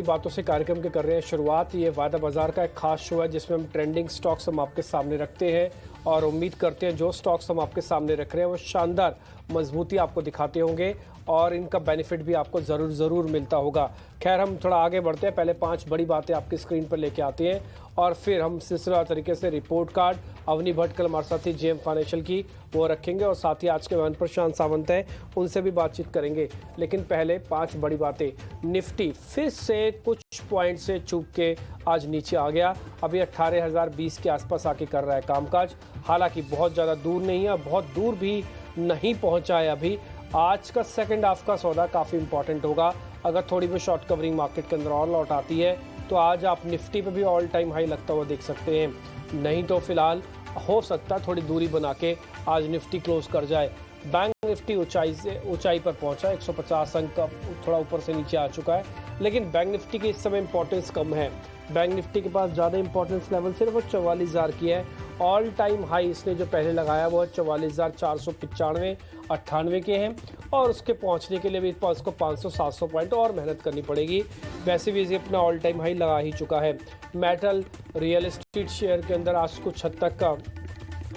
बातों से कार्यक्रम के कर रहे हैं शुरुआत। ये वायदा बाजार का एक खास शो है जिसमें हम ट्रेंडिंग स्टॉक्स हम आपके सामने रखते हैं और उम्मीद करते हैं जो स्टॉक्स हम आपके सामने रख रहे हैं वो शानदार मजबूती आपको दिखाते होंगे और इनका बेनिफिट भी आपको ज़रूर मिलता होगा। खैर, हम थोड़ा आगे बढ़ते हैं, पहले 5 बड़ी बातें आपकी स्क्रीन पर लेके आते हैं और फिर हम सिलसिला तरीके से रिपोर्ट कार्ड अवनी भट्ट कल हमारे साथी जेएम फाइनेंशियल की वो रखेंगे और साथ ही आज के वन प्रशांत सावंत हैं उनसे भी बातचीत करेंगे। लेकिन पहले 5 बड़ी बातें। निफ्टी फिर से कुछ पॉइंट से चूक के आज नीचे आ गया, अभी 18,020 के आसपास आके कर रहा है कामकाज। हालांकि बहुत ज़्यादा दूर नहीं है, बहुत दूर भी नहीं पहुंचा है अभी। आज का सेकंड हाफ का सौदा काफ़ी इंपॉर्टेंट होगा। अगर थोड़ी भी शॉर्ट कवरिंग मार्केट के अंदर और लौट आती है तो आज आप निफ्टी पे भी ऑल टाइम हाई लगता हुआ देख सकते हैं। नहीं तो फिलहाल हो सकता है थोड़ी दूरी बना के आज निफ्टी क्लोज कर जाए। बैंक निफ्टी ऊंचाई पर पहुंचा, 150 अंक का थोड़ा ऊपर से नीचे आ चुका है, लेकिन बैंक निफ्टी की इस समय इंपॉर्टेंस कम है। बैंक निफ्टी के पास ज़्यादा इंपॉर्टेंस लेवल सिर्फ 44,000 की है। ऑल टाइम हाई इसने जो पहले लगाया वो 44,495-98 के हैं और उसके पहुंचने के लिए भी इसको 500-700 पॉइंट और मेहनत करनी पड़ेगी। वैसे भी ये अपना ऑल टाइम हाई लगा ही चुका है। मेटल रियल एस्टेट शेयर के अंदर आज कुछ हद तक का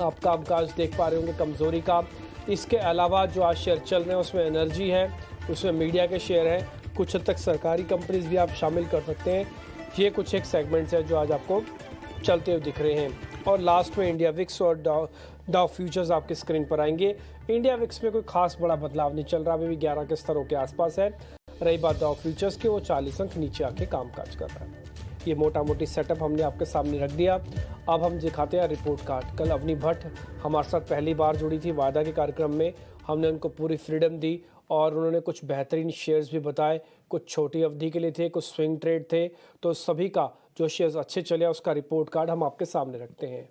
आप कामकाज देख पा रहे होंगे कमज़ोरी का। इसके अलावा जो आज शेयर चल रहे हैं उसमें एनर्जी है, उसमें मीडिया के शेयर हैं, कुछ हद तक सरकारी कंपनीज भी आप शामिल कर सकते हैं। ये कुछ एक सेगमेंट्स हैं जो आज आपको चलते हुए दिख रहे हैं। और लास्ट में इंडिया विक्स और डाउ फ्यूचर्स आपकी स्क्रीन पर आएंगे। इंडिया विक्स में कोई खास बड़ा बदलाव नहीं चल रहा, अभी भी 11 के स्तरों के आसपास है। रही बात डाउ फ्यूचर्स की, वो 40 अंक नीचे आके कामकाज कर रहा है। ये मोटा मोटी सेटअप हमने आपके सामने रख दिया। अब हम दिखाते हैं रिपोर्ट कार्ड। कल अवनी भट्ट हमारे साथ पहली बार जुड़ी थी वायदा के कार्यक्रम में। हमने उनको पूरी फ्रीडम दी और उन्होंने कुछ बेहतरीन शेयर्स भी बताए। कुछ छोटी अवधि के लिए थे, कुछ स्विंग ट्रेड थे, तो सभी का जो शेयर्स अच्छे चले उसका रिपोर्ट कार्ड हम आपके सामने रखते हैं।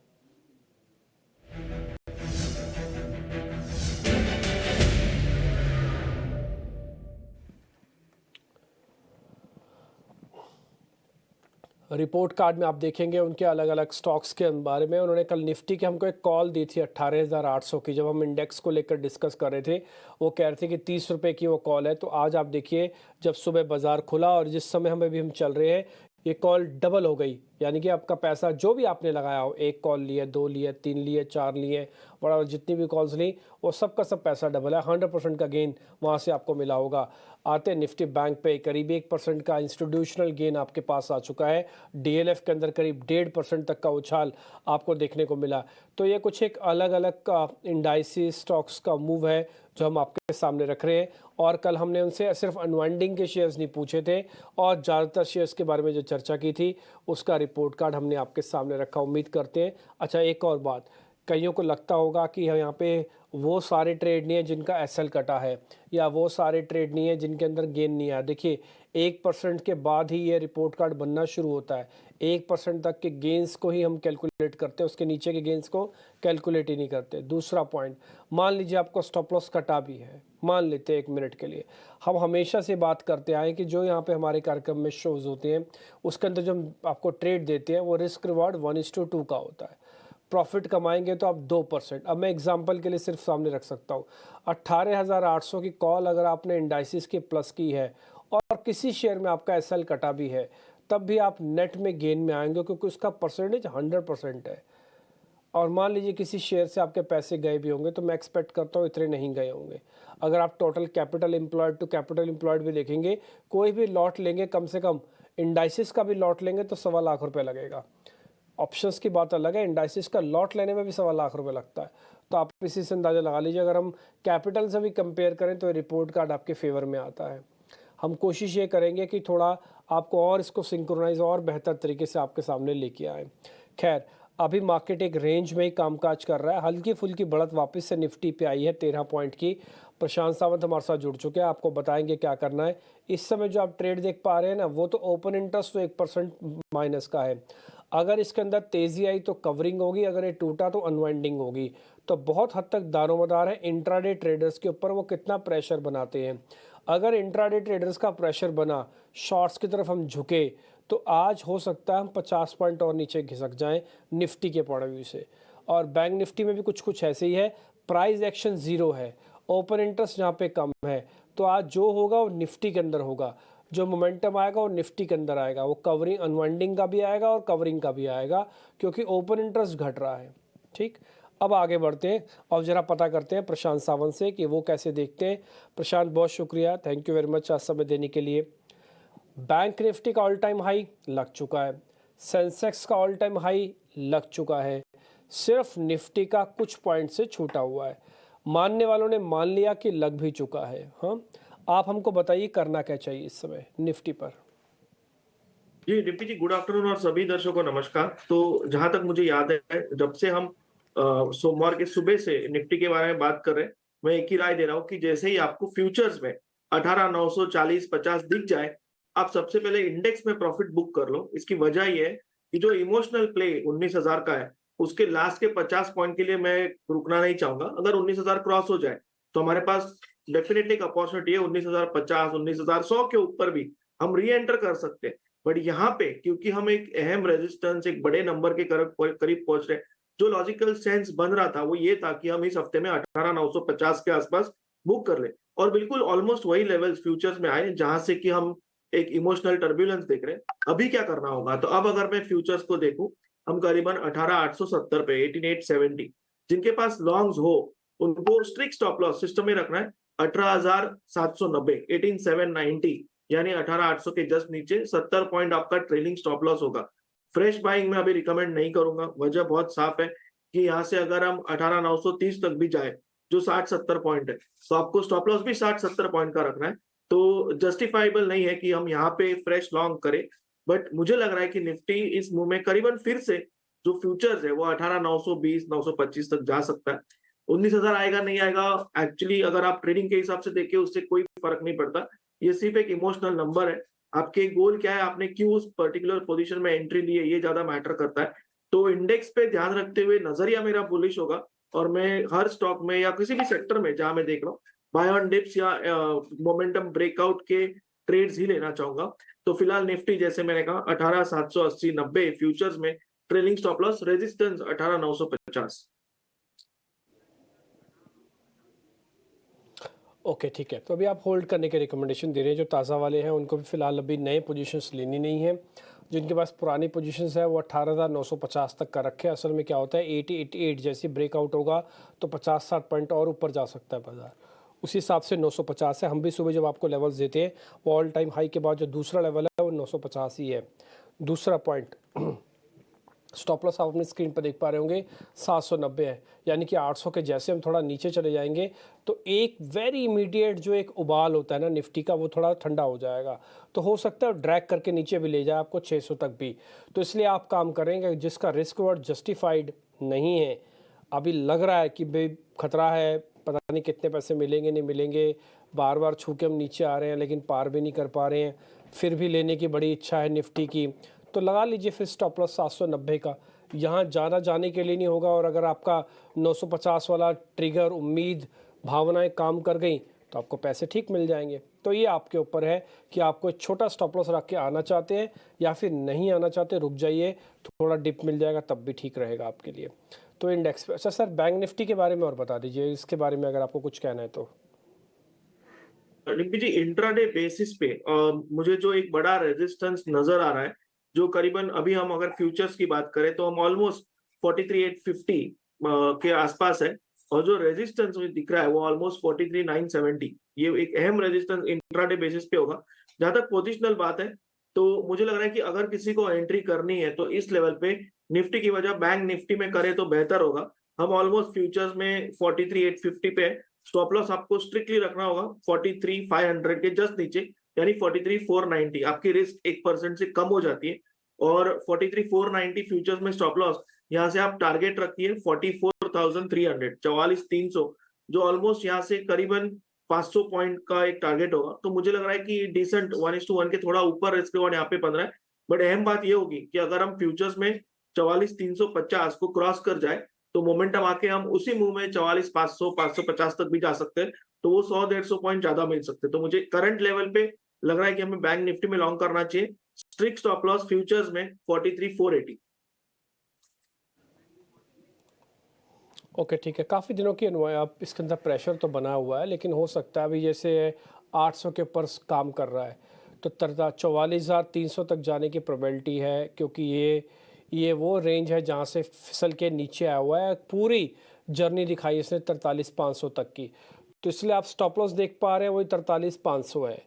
रिपोर्ट कार्ड में आप देखेंगे उनके अलग अलग स्टॉक्स के बारे में। उन्होंने कल निफ्टी की हमको एक कॉल दी थी 18,800 की, जब हम इंडेक्स को लेकर डिस्कस कर रहे थे। वो कह रहे थे कि 30 रुपये की वो कॉल है। तो आज आप देखिए जब सुबह बाजार खुला और जिस समय हमें भी हम चल रहे हैं, ये कॉल डबल हो गई। यानी कि आपका पैसा जो भी आपने लगाया हो, 1 कॉल लिए, 2 लिए, 3 लिए, 4 लिए, बड़ा जितनी भी कॉल्स ली वो सब का सब पैसा डबल है। 100% का गेन वहाँ से आपको मिला होगा। आते निफ्टी बैंक पे करीब 1% का इंस्टीट्यूशनल गेन आपके पास आ चुका है। डीएलएफ के अंदर करीब 1.5% तक का उछाल आपको देखने को मिला। तो ये कुछ एक अलग अलग का इंडाइसिस स्टॉक्स का मूव है जो हम आपके सामने रख रहे हैं। और कल हमने उनसे सिर्फ अनवाइंडिंग के शेयर्स नहीं पूछे थे और ज़्यादातर शेयर्स के बारे में जो चर्चा की थी उसका रिपोर्ट कार्ड हमने आपके सामने रखा। उम्मीद करते हैं। अच्छा, एक और बात, कईयों को लगता होगा कि यहाँ पे वो सारे ट्रेड नहीं है जिनका एसएल कटा है या वो सारे ट्रेड नहीं है जिनके अंदर गेन नहीं आया। देखिए 1% के बाद ही ये रिपोर्ट कार्ड बनना शुरू होता है। 1% तक के गेंस को ही हम कैलकुलेट करते हैं, उसके नीचे के गेंस को कैलकुलेट ही नहीं करते। दूसरा पॉइंट, मान लीजिए आपको स्टॉप लॉस कटा भी है, मान लेते हैं 1 मिनट के लिए। हम हमेशा से बात करते आए कि जो यहाँ पे हमारे कार्यक्रम में शोज होते हैं उसके अंदर जो हम आपको ट्रेड देते हैं वो रिस्क रिवार्ड 1:2 का होता है। प्रॉफिट कमाएंगे तो आप 2%। अब मैं एग्जांपल के लिए सिर्फ सामने रख सकता हूँ, 18,800 की कॉल अगर आपने इंडाइसिस के प्लस की है और किसी शेयर में आपका एसएल कटा भी है, तब भी आप नेट में गेन में आएंगे क्योंकि उसका परसेंटेज 100% है। और मान लीजिए किसी शेयर से आपके पैसे गए भी होंगे तो मैं एक्सपेक्ट करता हूँ इतने नहीं गए होंगे। अगर आप total capital employed to capital employed भी देखेंगे, कोई भी लॉट लेंगे, कम से कम इंडाइसिस का भी लॉट लेंगे तो 1.25 लाख रुपये लगेगा। ऑप्शंस की बात अलग है, इंडाइसिस का लॉट लेने में भी 1.25 लाख रुपये लगता है। तो आप इसी से अंदाज़ा लगा लीजिए। अगर हम कैपिटल से भी कंपेयर करें तो रिपोर्ट कार्ड आपके फेवर में आता है। हम कोशिश ये करेंगे कि थोड़ा आपको और इसको सिंक्रोनाइज और बेहतर तरीके से आपके सामने लेके आए। खैर, अभी मार्केट एक रेंज में ही कामकाज कर रहा है। हल्की फुल्की बढ़त वापस से निफ्टी पे आई है 13 पॉइंट की। प्रशांत सावंत हमारे साथ जुड़ चुके हैं, आपको बताएंगे क्या करना है। इस समय जो आप ट्रेड देख पा रहे हैं ना, वो तो ओपन इंटरेस्ट तो 1% माइनस का है। अगर इसके अंदर तेज़ी आई तो कवरिंग होगी, अगर ये टूटा तो अनवाइंडिंग होगी। तो बहुत हद तक दारोमदार है इंट्राडे ट्रेडर्स के ऊपर, वो कितना प्रेशर बनाते हैं। अगर इंट्राडे ट्रेडर्स का प्रेशर बना, शॉर्ट्स की तरफ हम झुके, तो आज हो सकता है हम 50 पॉइंट और नीचे खिसक जाएं निफ्टी के पॉइंट ऑफ व्यू से। और बैंक निफ्टी में भी कुछ ऐसे ही है। प्राइस एक्शन 0 है, ओपन इंटरेस्ट जहाँ पे कम है, तो आज जो होगा वो निफ्टी के अंदर होगा। जो मोमेंटम आएगा वो निफ्टी के अंदर आएगा, वो कवरिंग अनवाइंडिंग का भी आएगा और कवरिंग का भी आएगा, क्योंकि ओपन इंटरेस्ट घट रहा है। ठीक, अब आगे बढ़ते हैं और ज़रा पता करते हैं प्रशांत सावंत से कि वो कैसे देखते हैं। प्रशांत, बहुत शुक्रिया, थैंक यू वेरी मच आज समय देने के लिए। बैंक निफ्टी का ऑल टाइम हाई लग चुका है, सेंसेक्स का ऑल टाइम हाई लग चुका है, सिर्फ निफ्टी का कुछ पॉइंट से छूटा हुआ है। मानने वालों ने मान लिया कि लग भी चुका है। हाँ, आप हमको बताइए करना क्या चाहिए इस समय निफ्टी पर। जी डिप्टी जी, गुड आफ्टरनून और सभी दर्शकों को नमस्कार। तो जहां तक मुझे याद है, जब से हम सोमवार के सुबह से निफ्टी के बारे में बात कर रहे हैं, मैं एक ही राय दे रहा हूँ कि जैसे ही आपको फ्यूचर्स में 18,940-50 दिख जाए, आप सबसे पहले इंडेक्स में प्रॉफिट बुक कर लो। इसकी वजह ये है कि जो इमोशनल प्ले 19,000 का है, उसके लास्ट के 50 पॉइंट के लिए मैं रुकना नहीं चाहूंगा। अगर 19,000 क्रॉस हो जाए तो हमारे पास डेफिनेटली एक अपॉर्चुनिटी है। 19,050, 19,100 के ऊपर भी हम री एंटर कर सकते हैं। बट यहाँ पे क्योंकि हम एक अहम रेजिस्टेंस, एक बड़े नंबर के करीब पहुंच रहे हैं, जो लॉजिकल सेंस बन रहा था वो ये था कि हम इस हफ्ते में 18,950 के आसपास बुक कर ले। और बिल्कुल ऑलमोस्ट वही लेवल्स फ्यूचर्स में आए जहां से कि हम एक इमोशनल टर्बुलेंस देख रहे हैं। अभी क्या करना होगा, तो अब अगर मैं फ्यूचर्स को देखूं, हम करीबन 18,870 पे 18,870 जिनके पास लॉन्ग्स हो उनको स्ट्रिक्ट स्टॉप लॉस सिस्टम में रखना है। 18,790 18,790 यानी 18,800 के जस्ट नीचे 70 पॉइंट आपका ट्रेलिंग स्टॉप लॉस होगा। फ्रेश बाइंग में अभी रिकमेंड नहीं करूंगा। वजह बहुत साफ है कि यहाँ से अगर हम 18,930 तक भी जाए, जो 60-70 पॉइंट है, तो आपको स्टॉप लॉस भी 60-70 पॉइंट का रखना है। तो जस्टिफाइबल नहीं है कि हम यहाँ पे फ्रेश लॉन्ग करें। बट मुझे लग रहा है कि निफ्टी इस मूव में करीबन फिर से जो फ्यूचर्स है वो 18,920 925 तक जा सकता है। 19,000 आएगा नहीं आएगा, एक्चुअली अगर आप ट्रेडिंग के हिसाब से देखिए उससे कोई फर्क नहीं पड़ता। ये सिर्फ एक इमोशनल नंबर है। आपके गोल क्या है, आपने क्यों उस पर्टिकुलर पोजीशन में एंट्री ली है, ये ज्यादा मैटर करता है। तो इंडेक्स पे ध्यान रखते हुए नजरिया मेरा बुलिश होगा, और मैं हर स्टॉक में या किसी भी सेक्टर में जहां मैं देख रहा हूँ बाय ऑन डिप्स या मोमेंटम ब्रेकआउट के ट्रेड्स ही लेना चाहूंगा। तो फिलहाल निफ्टी जैसे मैंने कहा 18,780-90 फ्यूचर्स में trailing stop loss, resistance 18,950। Okay, ठीक है, तो अभी आप होल्ड करने के रिकमेंडेशन दे रहे हैं। जो ताज़ा वाले हैं उनको भी फिलहाल अभी नए पोजीशंस लेनी नहीं है। जिनके पास पुरानी पोजीशंस है वो 18,950 तक का रखे। असल में क्या होता है, 80-88 जैसे ब्रेकआउट होगा तो 50-60 पॉइंट और ऊपर जा सकता है बाजार। उसी हिसाब से 950 है। हम भी सुबह जब आपको लेवल्स देते हैं वो ऑल टाइम हाई के बाद जो दूसरा लेवल है वो 950 ही है। दूसरा पॉइंट स्टॉप लॉस आप अपनी स्क्रीन पर देख पा रहे होंगे 790 है, यानी कि 800 के जैसे हम थोड़ा नीचे चले जाएंगे तो एक वेरी इमीडिएट जो एक उबाल होता है ना निफ्टी का, वो थोड़ा ठंडा हो जाएगा। तो हो सकता है ड्रैग करके नीचे भी ले जाए आपको 600 तक भी। तो इसलिए आप काम करेंगे जिसका रिस्क वर्ड जस्टिफाइड नहीं है। अभी लग रहा है कि भाई खतरा है, पता नहीं कितने पैसे मिलेंगे नहीं मिलेंगे, बार बार छू के हम नीचे आ रहे हैं लेकिन पार भी नहीं कर पा रहे हैं, फिर भी लेने की बड़ी इच्छा है निफ्टी की, तो लगा लीजिए फिर स्टॉप लॉस 790 का। यहाँ जाना जाने के लिए नहीं होगा, और अगर आपका 950 वाला ट्रिगर उम्मीद भावनाएं काम कर गई तो आपको पैसे ठीक मिल जाएंगे। तो ये आपके ऊपर है कि आपको एक छोटा स्टॉप लॉस रख के आना चाहते हैं या फिर नहीं आना चाहते, रुक जाइए, थोड़ा डिप मिल जाएगा तब भी ठीक रहेगा आपके लिए। तो इंडेक्स पे अच्छा सर, बैंक निफ्टी के बारे में और बता दीजिए, इसके बारे में अगर आपको कुछ कहना है तो। रिम्पी जी, इंट्राडे बेसिस पे मुझे जो एक बड़ा रेजिस्टेंस नजर आ रहा है, जो करीबन अभी हम अगर फ्यूचर्स की बात करें तो हम ऑलमोस्ट 43,850 के आसपास है। और जो रेजिस्टेंस मुझे दिख रहा है वो ऑलमोस्ट 43,970। ये एक अहम रेजिस्टेंस इंट्राडे बेसिस पे होगा। जहां तक पोजिशनल बात है, तो मुझे लग रहा है कि अगर किसी को एंट्री करनी है तो इस लेवल पे निफ्टी की वजह बैंक निफ्टी में करे तो बेहतर होगा। हम ऑलमोस्ट फ्यूचर्स में 43,850 पे, स्टॉप लॉस आपको स्ट्रिक्टली रखना होगा 43,500 के जस्ट नीचे, यानी 43,490। आपकी रिस्क 1% से कम हो जाती है। और 43,490 फ्यूचर्स में स्टॉप लॉस, यहाँ से आप टारगेट रखिए 44,300, 44,300, जो ऑलमोस्ट यहाँ से करीबन 500 पॉइंट का एक टारगेट होगा। तो मुझे लग रहा है कि डिसेंट 1:1 के थोड़ा ऊपर रिस्क रिवॉर्ड यहाँ पे बन रहा है। बट अहम बात ये होगी कि अगर हम फ्यूचर्स में 44,350 को क्रॉस कर जाए तो मोमेंटम आके हम उसी मूव में 44,500 550 तक भी जा सकते हैं। तो वो 100-150 पॉइंट ज्यादा मिल सकते हैं। तो मुझे करंट लेवल पे लग रहा है कि हमें बैंक निफ्टी में लॉन्ग करना चाहिए। स्ट्रिक्ट स्टॉप लॉस फ्यूचर्स में 43,480। ओके, ठीक है, काफ़ी दिनों की अनुमान आप इसके अंदर प्रेशर तो बना हुआ है, लेकिन हो सकता है अभी जैसे 800 के ऊपर काम कर रहा है तो 44,300 तक जाने की प्रोबेबिलिटी है, क्योंकि ये वो रेंज है जहाँ से फिसल के नीचे आया हुआ है। पूरी जर्नी दिखाई इसने 43,500 तक की, तो इसलिए आप स्टॉप लॉस देख पा रहे हैं वही 43,500 है।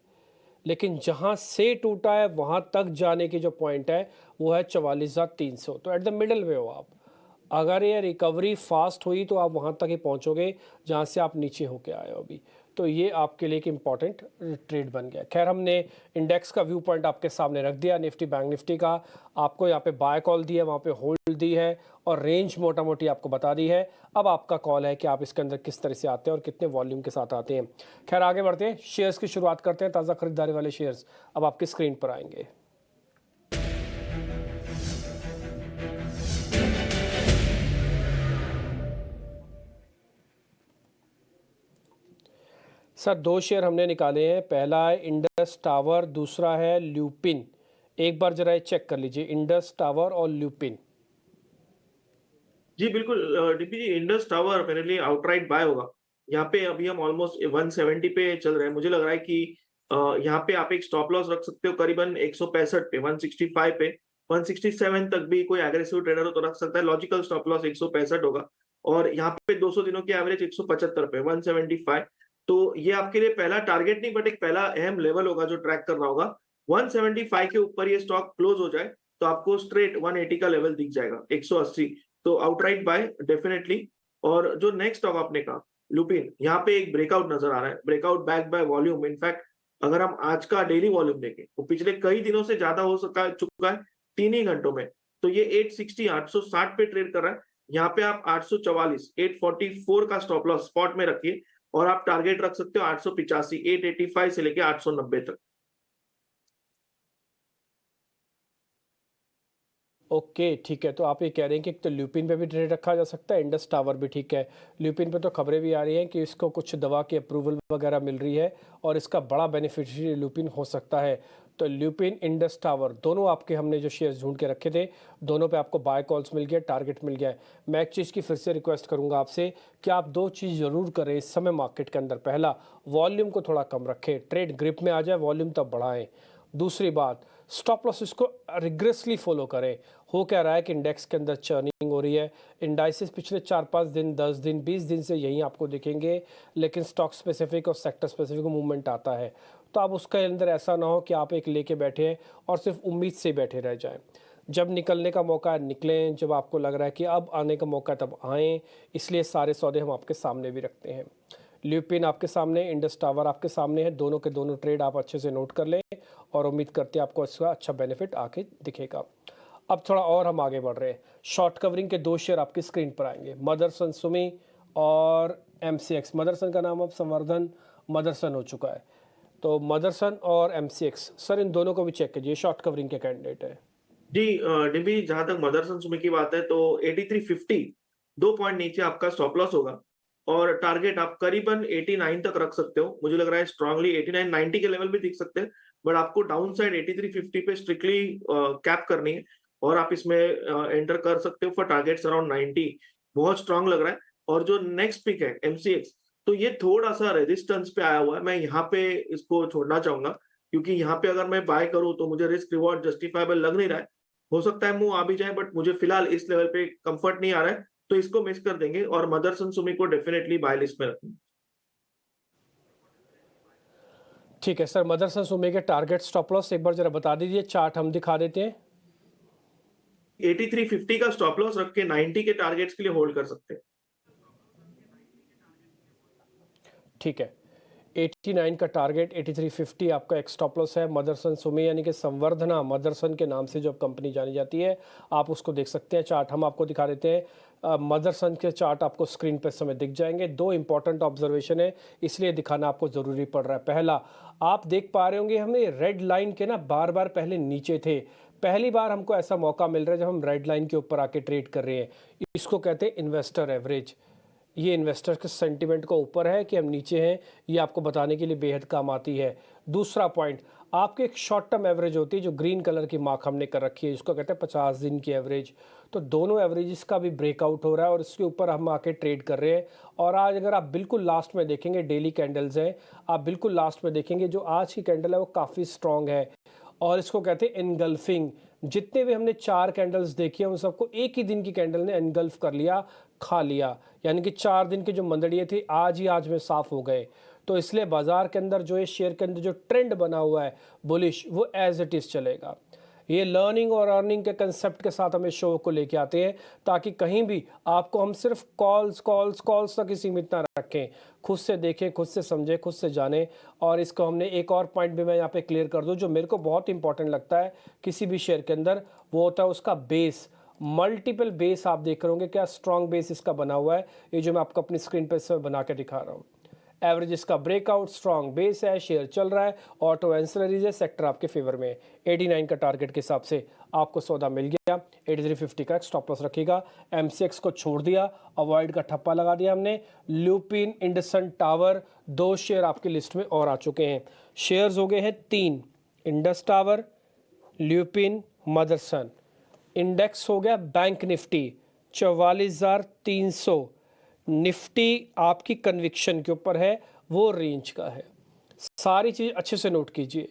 लेकिन जहाँ से टूटा है वहाँ तक जाने की जो पॉइंट है वो है 44,300। तो एट द मिडल में हो आप। अगर ये रिकवरी फास्ट हुई तो आप वहाँ तक ही पहुँचोगे जहाँ से आप नीचे होके आए हो अभी। तो ये आपके लिए एक इम्पॉर्टेंट ट्रेड बन गया। खैर, हमने इंडेक्स का व्यू पॉइंट आपके सामने रख दिया। निफ्टी बैंक निफ्टी का आपको यहाँ पे बाय कॉल दी है, वहाँ पे होल्ड दी है और रेंज मोटा मोटी आपको बता दी है। अब आपका कॉल है कि आप इसके अंदर किस तरह से आते हैं और कितने वॉल्यूम के साथ आते हैं। खैर, आगे बढ़ते हैं, शेयर्स की शुरुआत करते हैं। ताज़ा खरीदारी वाले शेयर्स अब आपकी स्क्रीन पर आएंगे। सर, दो शेयर हमने निकाले हैं। पहला है इंडस टावर, दूसरा है ल्यूपिन। एक बार जरा ये चेक कर लीजिए, इंडस टावर और ल्यूपिन। जी बिल्कुल डीपी जी, इंडस टावर मेरे लिए आउटराइट बाय होगा। यहाँ पे अभी हम ऑलमोस्ट 170 पे चल रहे हैं। मुझे लग रहा है कि यहाँ पे आप एक स्टॉप लॉस रख सकते हो करीबन 165 पे, 165 पे, 167 तक भी कोई एग्रेसिव ट्रेडर हो तो रख सकता है। लॉजिकल स्टॉप लॉस 165 होगा और यहाँ पे 200 दिनों की एवरेज 175 पे, 175। तो ये आपके लिए पहला टारगेट नहीं बट एक पहला अहम लेवल होगा जो ट्रैक करना होगा। 175 के ऊपर ये स्टॉक क्लोज हो जाए तो आपको स्ट्रेट 180 का लेवल दिख जाएगा, 180। तो आउटराइट बाय डेफिनेटली। और जो नेक्स्ट स्टॉक आपने कहा लुपिन, यहाँ पे एक ब्रेकआउट नजर आ रहा है, breakout back by volume. In fact अगर हम आज का डेली वॉल्यूम देखें वो पिछले कई दिनों से ज्यादा हो चुका है 3 ही घंटों में। तो ये 860 860 पे ट्रेड कर रहा है। यहाँ पे आप 844 844 का स्टॉप लॉस स्पॉट में रखिए और आप टारगेट रख सकते हो 885 885 से लेके 890 तक। ओके, ठीक है। तो आप ये कह रहे हैं कि एक तो ल्यूपिन पे भी ट्रेड रखा जा सकता है, इंडस टावर भी, ठीक है। ल्यूपिन पे तो खबरें भी आ रही हैं कि इसको कुछ दवा की अप्रूवल वगैरह मिल रही है और इसका बड़ा बेनिफिशियरी ल्यूपिन हो सकता है। तो ल्यूपिन, इंडस टावर, दोनों आपके हमने जो शेयर्स ढूंढ के रखे थे, दोनों पे आपको बाय कॉल्स मिल गया, टारगेट मिल गया है। मैं एक चीज़ की फिर से रिक्वेस्ट करूंगा आपसे कि आप दो चीज़ ज़रूर करें इस समय मार्केट के अंदर। पहला, वॉल्यूम को थोड़ा कम रखें, ट्रेड ग्रिप में आ जाए, वॉल्यूम तब बढ़ाएं। दूसरी बात, स्टॉप लॉसेस को रिग्रेसली फॉलो करें। हो क्या रहा है कि इंडेक्स के अंदर चर्निंग हो रही है। इंडाइसिस पिछले 4-5 दिन, 10 दिन, 20 दिन से यहीं आपको दिखेंगे, लेकिन स्टॉक स्पेसिफिक और सेक्टर स्पेसिफिक मूवमेंट आता है। तो अब उसके अंदर ऐसा ना हो कि आप एक लेके बैठे हैं और सिर्फ उम्मीद से बैठे रह जाएं। जब निकलने का मौका है निकलें, जब आपको लग रहा है कि अब आने का मौका है तब आएँ। इसलिए सारे सौदे हम आपके सामने भी रखते हैं। ल्यूपिन आपके सामने, इंडस टावर आपके सामने है, दोनों के दोनों ट्रेड आप अच्छे से नोट कर लें और उम्मीद करते हैं आपको इसका अच्छा बेनिफिट आके दिखेगा। अब थोड़ा और हम आगे बढ़ रहे हैं। शॉर्ट कवरिंग के दो शेयर आपकी स्क्रीन पर आएंगे, मदरसन सुमी और एमसीएक्स। मदरसन का नाम अब संवर्धन मदरसन हो चुका है। तो मदरसन और एमसीएक्स, सर इन दोनों को भी चेक कीजिए, शॉर्ट कवरिंग के कैंडिडेट है। जी डिम्पी, जहां तक मदरसन सुमी की बात है तो 8350 2 पॉइंट नीचे आपका स्टॉप लॉस होगा और टारगेट आप करीबन 89 तक रख सकते हो। मुझे लग रहा है स्ट्रांगली 89 90 के लेवल भी दिख सकते हैं, बट आपको डाउन साइड 8350 पे स्ट्रिक्टली कैप करनी है और आप इसमें एंटर कर सकते हो फॉर टारगेट्स अराउंड 90। बहुत स्ट्रांग लग रहा है। और जो नेक्स्ट पिक है एमसीएक्स, तो ये थोड़ा सा रेजिस्टेंस पे आया हुआ है। मैं यहाँ पे इसको छोड़ना चाहूंगा क्योंकि यहाँ पे अगर मैं बाय करूँ तो मुझे रिस्क रिवॉर्ड जस्टिफाइबल लग नहीं रहा है। हो सकता है मुंह आ भी जाए बट मुझे फिलहाल इस लेवल पे कंफर्ट नहीं आ रहा है, तो इसको मिस कर देंगे और मदरसन सुमी को डेफिनेटली बाय लिस्ट में रखेंगे। ठीक है सर, मदरसन सुमी के टारगेट स्टॉप लॉस एक बार जरा बता दीजिए, चार्ट हम दिखा देते हैं। 8350 का स्टॉप लॉस रख के 90 के टारगेट्स के लिए होल्ड कर सकते हैं। ठीक है, 89 का टारगेट, 8350 आपका एक स्टॉप लॉस है। मदरसन सुमी यानी कि संवर्धना मदरसन के नाम से जो कंपनी जानी जाती है, आप उसको देख सकते हैं। चार्ट हम आपको दिखा देते हैं। मदरसन के चार्ट आपको स्क्रीन पर समय दिख जाएंगे। दो इंपॉर्टेंट ऑब्जर्वेशन है, इसलिए दिखाना आपको ज़रूरी पड़ रहा है। पहला, आप देख पा रहे होंगे हमें रेड लाइन के ना बार बार पहले नीचे थे। पहली बार हमको ऐसा मौका मिल रहा है जब हम रेड लाइन के ऊपर आके ट्रेड कर रहे हैं। इसको कहते हैं इन्वेस्टर एवरेज। ये इन्वेस्टर के सेंटिमेंट को ऊपर है कि हम नीचे हैं, ये आपको बताने के लिए बेहद काम आती है। दूसरा पॉइंट, आपकी एक शॉर्ट टर्म एवरेज होती है जो ग्रीन कलर की मार्क हमने कर रखी है, इसको कहते हैं 50 दिन की एवरेज। तो दोनों एवरेजेस का भी ब्रेकआउट हो रहा है और इसके ऊपर हम आके ट्रेड कर रहे हैं। और आज अगर आप बिल्कुल लास्ट में देखेंगे, डेली कैंडल्स हैं, आप बिल्कुल लास्ट में देखेंगे जो आज की कैंडल है वो काफ़ी स्ट्रांग है और इसको कहते हैं एनगल्फिंग। जितने भी हमने 4 कैंडल्स देखी हैं उन सबको एक ही दिन की कैंडल ने एनगल्फ कर लिया, खा लिया। यानी कि 4 दिन की जो मंदड़ियाँ थी आज में साफ हो गए। तो इसलिए बाजार के अंदर जो ये शेयर के अंदर जो ट्रेंड बना हुआ है बुलिश, वो एज इट इज़ चलेगा। ये लर्निंग और अर्निंग के कंसेप्ट के साथ हम इस शो को लेके आते हैं ताकि कहीं भी आपको हम सिर्फ कॉल्स तक ही सीमित ना रखें। खुद से देखें, खुद से समझें, खुद से जानें। और इसको हमने एक और पॉइंट भी मैं यहाँ पे क्लियर कर दूँ जो मेरे को बहुत इंपॉर्टेंट लगता है किसी भी शेयर के अंदर, वो होता है उसका बेस। मल्टीपल बेस आप देख रहे होंगे, क्या स्ट्रॉन्ग बेस इसका बना हुआ है। ये जो मैं आपको अपनी स्क्रीन पर इस बना के दिखा रहा हूँ। एवरेज का ब्रेकआउट, स्ट्रॉन्ग बेस है, शेयर चल रहा है, ऑटो एंसिलरीज है, सेक्टर आपके फेवर में है। 89 का टारगेट के हिसाब से आपको सौदा मिल गया। 8350 का स्टॉप लॉस रखिएगा। MCX को छोड़ दिया, अवॉइड का ठप्पा लगा दिया हमने। ल्यूपिन, इंडसन टावर, 2 शेयर आपकी लिस्ट में और आ चुके हैं। शेयर्स हो गए हैं 3, Indus tower, lupin, Motherson. Index हो गया बैंक निफ्टी 44,300। निफ्टी आपकी कन्विक्शन के ऊपर है, वो रेंज का है। सारी चीज़ अच्छे से नोट कीजिए।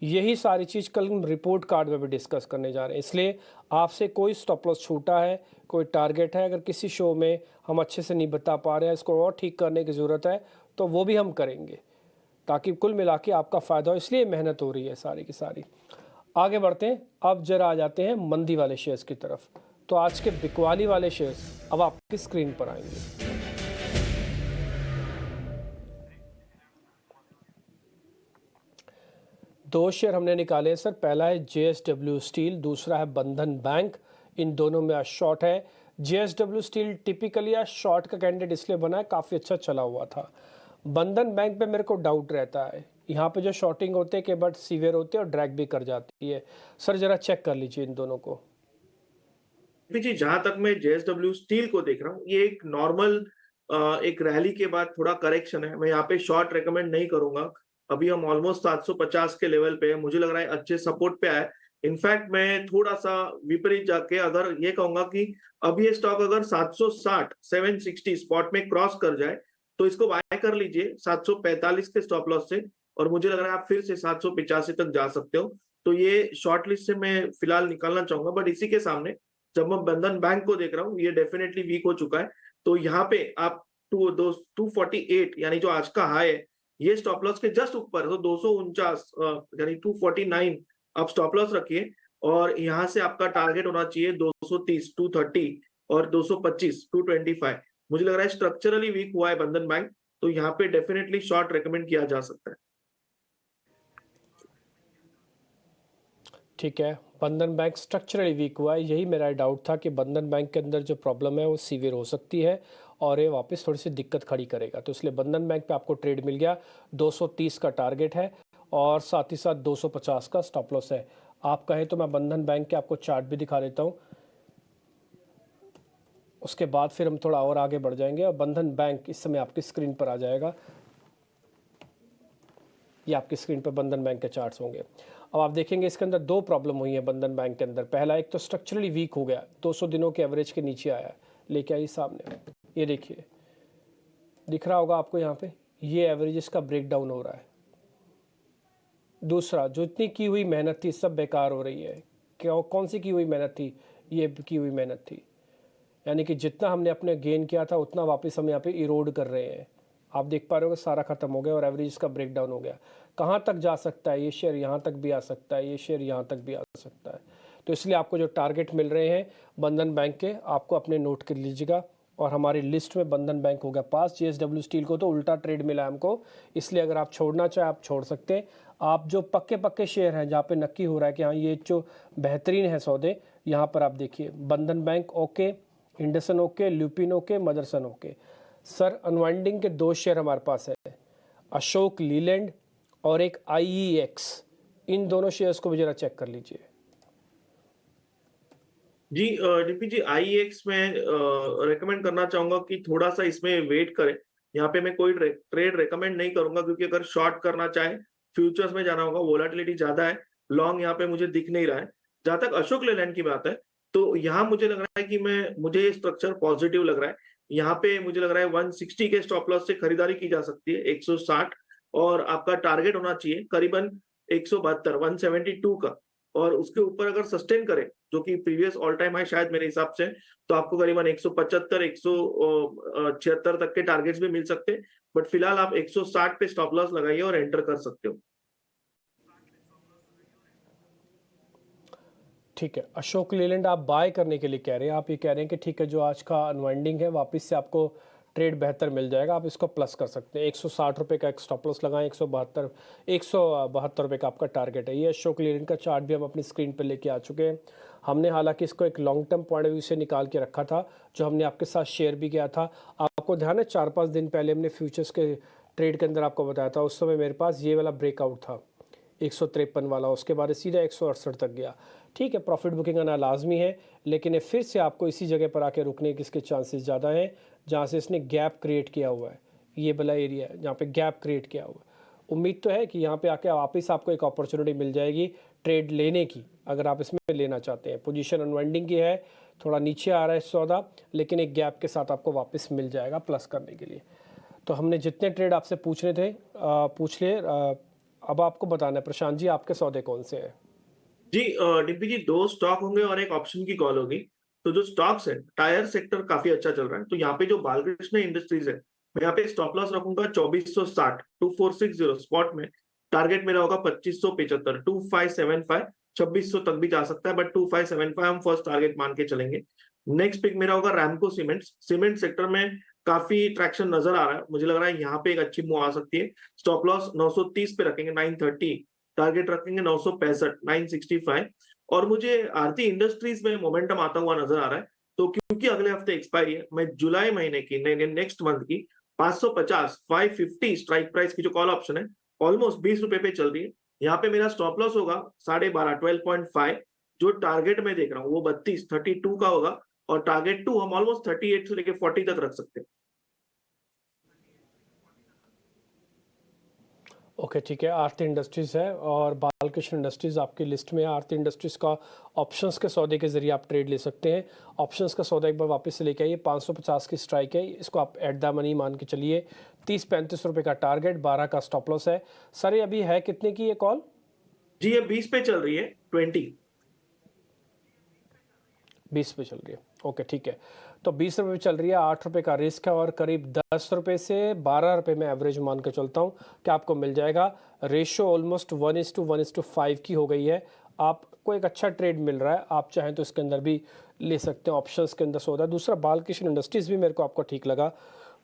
यही सारी चीज़ कल हम रिपोर्ट कार्ड में भी डिस्कस करने जा रहे हैं। इसलिए आपसे कोई स्टॉप लॉस छूटा है, कोई टारगेट है, अगर किसी शो में हम अच्छे से नहीं बता पा रहे हैं, इसको और ठीक करने की ज़रूरत है, तो वो भी हम करेंगे ताकि कुल मिला के आपका फ़ायदा हो। इसलिए मेहनत हो रही है सारी की सारी। आगे बढ़ते हैं। अब जरा आ जाते हैं मंदी वाले शेयर्स की तरफ। तो आज के बिकवाली वाले शेयर्स अब आपकी स्क्रीन पर आएंगे। 2 शेयर हमने निकाले हैं सर। पहला है JSW स्टील, दूसरा है बंधन बैंक। इन दोनों में आज शॉर्ट है। JSW स्टील टिपिकली आज शॉर्ट का कैंडिडेट इसलिए बना है, काफ़ी अच्छा चला हुआ था। बंधन बैंक पे मेरे को डाउट रहता है, यहाँ पे जो शॉर्टिंग होते हैं के बट सीवियर होते हैं और ड्रैग भी कर जाती है। सर जरा चेक कर लीजिए इन दोनों को। जी, जहां तक मैं JSW स्टील को देख रहा हूँ, ये एक नॉर्मल एक रैली के बाद थोड़ा करेक्शन है। मैं यहाँ पे शॉर्ट रेकमेंड नहीं करूंगा। अभी हम ऑलमोस्ट 750 के लेवल पे है, मुझे लग रहा है अच्छे सपोर्ट पे आए। इनफैक्ट मैं थोड़ा सा विपरीत जाके अगर ये कहूंगा कि अब ये स्टॉक अगर 760 760 स्पॉट में क्रॉस कर जाए तो इसको बाय कर लीजिए 745 के स्टॉप लॉस से, और मुझे लग रहा है आप फिर से 785 तक जा सकते हो। तो ये शॉर्ट लिस्ट से मैं फिलहाल निकालना चाहूंगा। बट इसी के सामने जब मैं बंधन बैंक को देख रहा हूँ, ये डेफिनेटली वीक हो चुका है। तो यहाँ पे आप 248 यानी जो आज का हाई है, ये स्टॉप लॉस के जस्ट ऊपर, तो 249 यानी 249 आप स्टॉप लॉस रखिए। और यहाँ से आपका टारगेट होना चाहिए 230, 230 और 225, 225। मुझे लग रहा है स्ट्रक्चरली वीक हुआ है बंधन बैंक, तो यहाँ पे डेफिनेटली शॉर्ट रेकमेंड किया जा सकता है। ठीक है, बंधन बैंक स्ट्रक्चरली वीक हुआ है। यही मेरा डाउट था कि बंधन बैंक के अंदर जो प्रॉब्लम है वो सीवियर हो सकती है और ये वापस थोड़ी सी दिक्कत खड़ी करेगा। तो इसलिए बंधन बैंक पे आपको ट्रेड मिल गया। 230 का टारगेट है और साथ ही साथ 250 का स्टॉप लॉस है। आप कहें तो मैं बंधन बैंक के आपको चार्ट भी दिखा देता हूँ, उसके बाद फिर हम थोड़ा और आगे बढ़ जाएंगे। और बंधन बैंक इस समय आपकी स्क्रीन पर आ जाएगा। ये आपकी स्क्रीन पर बंधन बैंक के चार्ट्स होंगे। अब आप देखेंगे इसके अंदर 2 प्रॉब्लम हुई है बंधन बैंक के अंदर। पहला, एक तो स्ट्रक्चरली वीक हो गया, 200 दिनों के एवरेज के नीचे आया, लेके आई सामने। ये देखिए, दिख रहा होगा आपको यहाँ पे, ये एवरेजेस का ब्रेकडाउन हो रहा है। दूसरा, जो इतनी की हुई मेहनत थी सब बेकार हो रही है। क्या कौन सी की हुई मेहनत थी? ये की हुई मेहनत थी, यानी कि जितना हमने अपने गेन किया था उतना वापस हम यहाँ पे इरोड कर रहे हैं। आप देख पा रहे हो सारा खत्म हो गया और एवरेज का ब्रेकडाउन हो गया। कहाँ तक जा सकता है? ये शेयर यहाँ तक भी आ सकता है, ये शेयर यहाँ तक भी आ सकता है। तो इसलिए आपको जो टारगेट मिल रहे हैं बंधन बैंक के, आपको अपने नोट कर लीजिएगा। और हमारी लिस्ट में बंधन बैंक हो गया पास। JSW स्टील को तो उल्टा ट्रेड मिला है हमको, इसलिए अगर आप छोड़ना चाहें आप छोड़ सकते हैं। आप जो पक्के शेयर हैं जहाँ पे नक्की हो रहा है कि हाँ ये जो बेहतरीन है सौदे, यहाँ पर आप देखिए बंधन bank okay, IndusInd okay, lupin okay, Motherson okay. Sir unwinding के 2 शेयर हमारे पास है, अशोक लीलैंड और एक IEX। इन दोनों शेयर्स को भी जरा चेक कर लीजिए। जी डीपी जी, IEX में रेकमेंड करना चाहूंगा कि थोड़ा सा इसमें वेट करें। यहाँ पे मैं कोई ट्रेड रेकमेंड नहीं करूंगा, क्योंकि अगर शॉर्ट करना चाहे फ्यूचर्स में जाना होगा, वोलेटिलिटी ज्यादा है, लॉन्ग यहाँ पे मुझे दिख नहीं रहा है। जहां तक अशोक लेलैंड की बात है, तो यहाँ मुझे लग रहा है कि मुझे स्ट्रक्चर पॉजिटिव लग रहा है। यहाँ पे मुझे लग रहा है 160 के स्टॉप लॉस से खरीदारी की जा सकती है, 160, और आपका टारगेट होना चाहिए करीबन 172, 172 का, और उसके ऊपर अगर सस्टेन करे, जो कि प्रीवियस ऑल टाइम हाई शायद मेरे हिसाब से, तो आपको करीबन 175, 176 तक के टारगेट्स भी मिल सकते हैं। बट फिलहाल आप 160 पे स्टॉप लॉस लगाइए और एंटर कर सकते हो। ठीक है, अशोक लेलैंड आप बाय करने के लिए कह रहे हैं, आप ये कह रहे हैं कि ठीक है, जो आज का अनवाइंडिंग है वापस से आपको ट्रेड बेहतर मिल जाएगा, आप इसको प्लस कर सकते हैं। 160 रुपये का एक स्टॉप लॉस लगाएं, 172 रुपये का आपका टारगेट है। ये अशोक लेलैंड का चार्ट भी हम अपनी स्क्रीन पर लेके आ चुके हैं। हमने हालांकि इसको एक long term point of view से निकाल के रखा था, जो हमने आपके साथ शेयर भी किया था। आपको ध्यान है 4-5 दिन पहले हमने फ्यूचर्स के ट्रेड के अंदर आपको बताया था, उस समय मेरे पास ये वाला ब्रेकआउट था 153 वाला, उसके बाद सीधा 168 तक गया। ठीक है, प्रॉफिट बुकिंग आना लाजमी है, लेकिन ये फिर से आपको इसी जगह पर आके रुकने के इसके चांसेस ज़्यादा हैं, जहाँ से इसने गैप क्रिएट किया हुआ है। ये वाला एरिया है जहाँ पे गैप क्रिएट किया हुआ है। उम्मीद तो है कि यहाँ पे आके वापस आपको एक अपॉर्चुनिटी मिल जाएगी ट्रेड लेने की, अगर आप इसमें लेना चाहते हैं। पोजीशन अनवाइंडिंग की है, थोड़ा नीचे आ रहा है सौदा, लेकिन एक गैप के साथ आपको वापस मिल जाएगा प्लस करने के लिए। तो हमने जितने ट्रेड आपसे पूछने थे पूछ लिए। अब आपको बताना है प्रशांत जी, आपके सौदे कौन से हैं? जी डिम्पी जी, 2 स्टॉक होंगे और एक ऑप्शन की कॉल होगी। तो जो स्टॉक्स है, टायर सेक्टर काफी अच्छा चल रहा है, तो यहाँ पे जो बालकृष्ण इंडस्ट्रीज है, मैं यहाँ पे स्टॉप लॉस रखूंगा 2460, 2460 स्पॉट में। टारगेट मेरा होगा 2575, 2575, 2600 तक भी जा सकता है, बट 2575 हम फर्स्ट टारगेट मान के चलेंगे। नेक्स्ट पिक मेरा होगा रैमको सीमेंट्स। सीमेंट सेक्टर में काफी ट्रैक्शन नजर आ रहा है, मुझे लग रहा है यहाँ पे एक अच्छी मूव आ सकती है। स्टॉप लॉस 930 पे रखेंगे, 930, टारगेट रखेंगे 965, 965। और मुझे आरती इंडस्ट्रीज में मोमेंटम आता हुआ नजर आ रहा है, तो क्योंकि अगले हफ्ते एक्सपायरी है, मैं जुलाई महीने की नेक्स्ट मंथ की 550, 550 स्ट्राइक प्राइस की जो कॉल ऑप्शन है, ऑलमोस्ट 20 रुपए पे चल रही है। यहाँ पे मेरा स्टॉप लॉस होगा 12.5, 12.5। जो टारगेट मैं देख रहा हूँ वो 32 का होगा, और टारगेट 2 हम ऑलमोस्ट 38 से लेके 40 तक रख सकते हैं। ओके ठीक है, आरती इंडस्ट्रीज़ है और बालकृष्ण इंडस्ट्रीज़ आपकी लिस्ट में है। आरती इंडस्ट्रीज़ का ऑप्शंस के सौदे के जरिए आप ट्रेड ले सकते हैं। ऑप्शंस का सौदा एक बार वापस से लेके आइए, 550 की स्ट्राइक है, इसको आप एट द मनी मान के चलिए। 30-35 रुपये का टारगेट, 12 का स्टॉप लॉस है। सर ये अभी है कितने की ये कॉल? जी ये 20 पे चल रही है, 20। 20 पे चल रही है, ओके ठीक है। तो 20 रुपये चल रही है, 8 रुपये का रिस्क है, और करीब 10 रुपये से 12 रुपये में एवरेज मान के चलता हूँ कि आपको मिल जाएगा। रेशो ऑलमोस्ट 1:1:5 की हो गई है। आपको एक अच्छा ट्रेड मिल रहा है, आप चाहें तो इसके अंदर भी ले सकते हैं, ऑप्शंस के अंदर सौदा। दूसरा बालकृष्ण इंडस्ट्रीज़ भी मेरे को आपको ठीक लगा,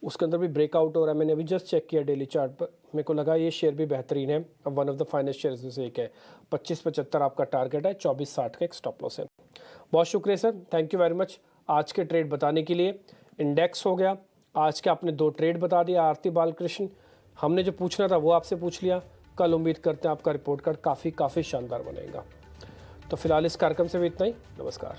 उसके अंदर भी ब्रेकआउट हो रहा है। मैंने अभी जस्ट चेक किया डेली चार्ट पर, मेरे को लगा ये शेयर भी बेहतरीन है, one of the finest shares में से एक है। 25.75 आपका टारगेट है, 24.60 का एक स्टॉप लॉस है। बहुत शुक्रिया sir, thank you very much आज के ट्रेड बताने के लिए। इंडेक्स हो गया, आज के आपने 2 ट्रेड बता दिया, आरती बालकृष्ण। हमने जो पूछना था वो आपसे पूछ लिया। कल उम्मीद करते हैं आपका रिपोर्ट कार्ड काफ़ी शानदार बनेगा। तो फिलहाल इस कार्यक्रम से भी इतना ही, नमस्कार।